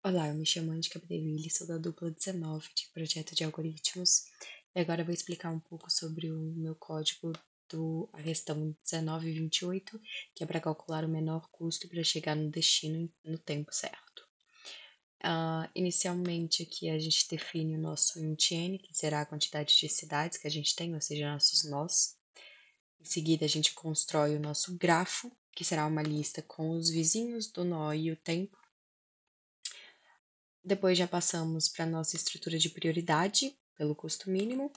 Olá, eu me chamo Andy Capdeville, sou da dupla 19 de projeto de algoritmos, e agora eu vou explicar um pouco sobre o meu código a questão 1928, que é para calcular o menor custo para chegar no destino no tempo certo. Inicialmente aqui a gente define o nosso int n, que será a quantidade de cidades que a gente tem, ou seja, nossos nós. Em seguida a gente constrói o nosso grafo, que será uma lista com os vizinhos do nó e o tempo. Depois já passamos para a nossa estrutura de prioridade, pelo custo mínimo,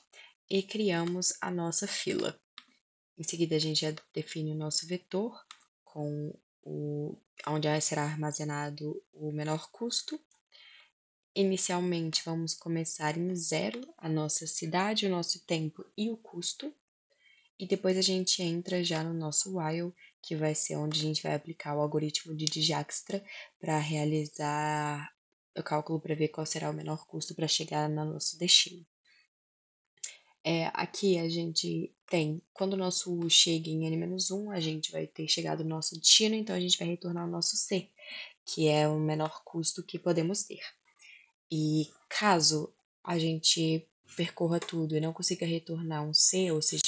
e criamos a nossa fila. Em seguida, a gente já define o nosso vetor, com onde será armazenado o menor custo. Inicialmente, vamos começar em zero a nossa cidade, o nosso tempo e o custo. E depois a gente entra já no nosso while, que vai ser onde a gente vai aplicar o algoritmo de Dijkstra para realizar o cálculo para ver qual será o menor custo para chegar no nosso destino. Aqui a gente tem, quando o nosso U chega em n-1, a gente vai ter chegado no nosso destino, então a gente vai retornar o nosso C, que é o menor custo que podemos ter. E caso a gente percorra tudo e não consiga retornar um C, ou seja,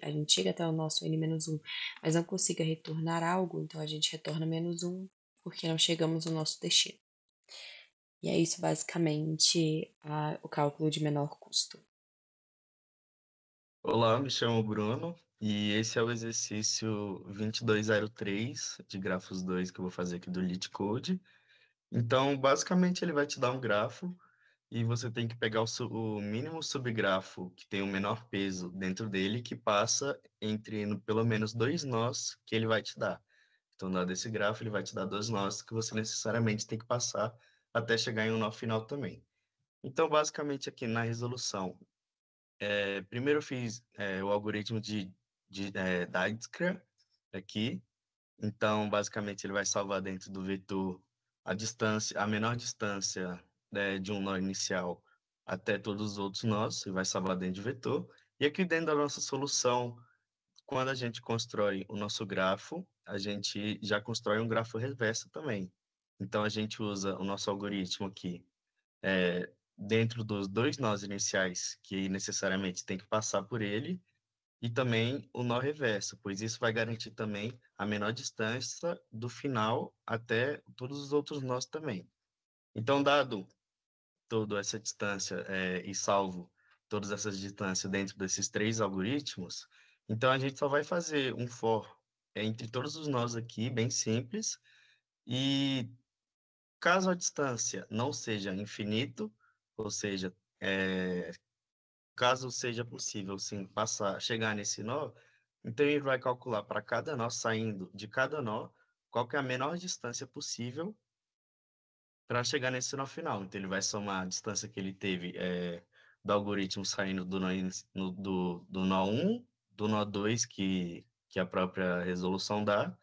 a gente chega até o nosso n-1, mas não consiga retornar algo, então a gente retorna -1, porque não chegamos no nosso destino. E é isso basicamente o cálculo de menor custo. Olá, me chamo Bruno e esse é o exercício 2203 de grafos 2 que eu vou fazer aqui do LeetCode. Então, basicamente, ele vai te dar um grafo e você tem que pegar o mínimo subgrafo que tem o menor peso dentro dele, que passa entre pelo menos dois nós que ele vai te dar. Então, dado esse grafo, ele vai te dar dois nós que você necessariamente tem que passar até chegar em um nó final também. Então, basicamente, aqui na resolução, primeiro eu fiz o algoritmo de Dijkstra aqui. Então, basicamente, ele vai salvar dentro do vetor a distância, a menor distância, de um nó inicial até todos os outros nós, e vai salvar dentro de vetor. E aqui dentro da nossa solução, quando a gente constrói o nosso grafo, a gente já constrói um grafo reverso também. Então, a gente usa o nosso algoritmo aqui dentro dos dois nós iniciais que necessariamente tem que passar por ele, e também o nó reverso, pois isso vai garantir também a menor distância do final até todos os outros nós também. Então, dado toda essa distância e salvo todas essas distâncias dentro desses três algoritmos, então a gente só vai fazer um for entre todos os nós aqui, bem simples, e caso a distância não seja infinito, ou seja, caso seja possível, sim, chegar nesse nó, então ele vai calcular para cada nó, saindo de cada nó, qual que é a menor distância possível para chegar nesse nó final. Então ele vai somar a distância que ele teve do algoritmo saindo do nó, do nó 1, do nó 2, que a própria resolução dá,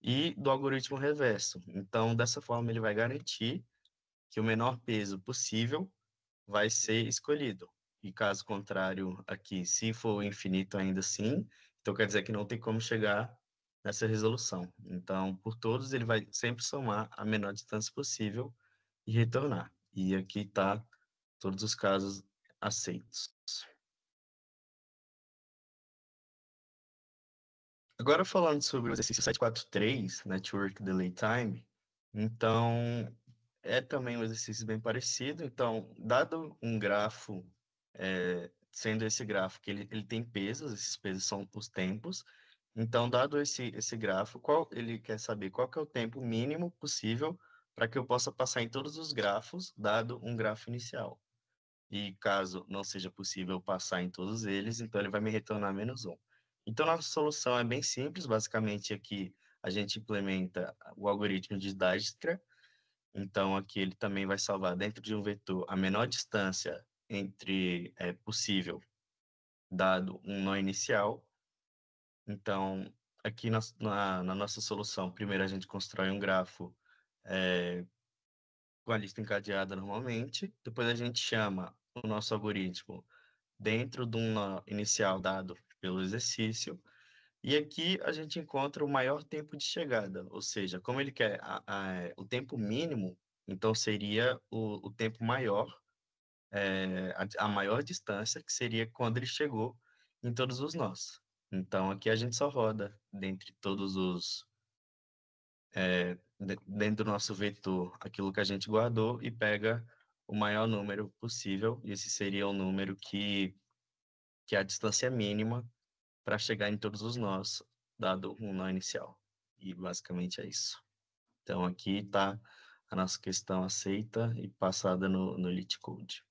e do algoritmo reverso. Então, dessa forma, ele vai garantir que o menor peso possível vai ser escolhido. E caso contrário, aqui, se for infinito ainda assim, então quer dizer que não tem como chegar nessa resolução. Então, por todos, ele vai sempre somar a menor distância possível e retornar. E aqui está todos os casos aceitos. Agora falando sobre o exercício 743, Network Delay Time, então é também um exercício bem parecido. Então, dado um grafo, sendo esse grafo que ele tem pesos, esses pesos são os tempos. Então, dado esse grafo, ele quer saber qual que é o tempo mínimo possível para que eu possa passar em todos os grafos, dado um grafo inicial. E caso não seja possível passar em todos eles, então ele vai me retornar -1. Então, nossa solução é bem simples. Basicamente, aqui a gente implementa o algoritmo de Dijkstra. Então, aqui ele também vai salvar dentro de um vetor a menor distância entre possível, dado um nó inicial. Então, aqui na nossa solução, primeiro a gente constrói um grafo com a lista encadeada normalmente. Depois a gente chama o nosso algoritmo dentro de um nó inicial dado pelo exercício. E aqui a gente encontra o maior tempo de chegada, ou seja, como ele quer o tempo mínimo, Então, seria o tempo maior, a maior distância, que seria quando ele chegou em todos os nós. Então, aqui a gente só roda dentre todos os, dentro do nosso vetor, aquilo que a gente guardou e pega o maior número possível. E esse seria o número que é a distância mínima para chegar em todos os nós, dado um nó inicial. E basicamente é isso. Então, aqui está a nossa questão aceita e passada no LeetCode.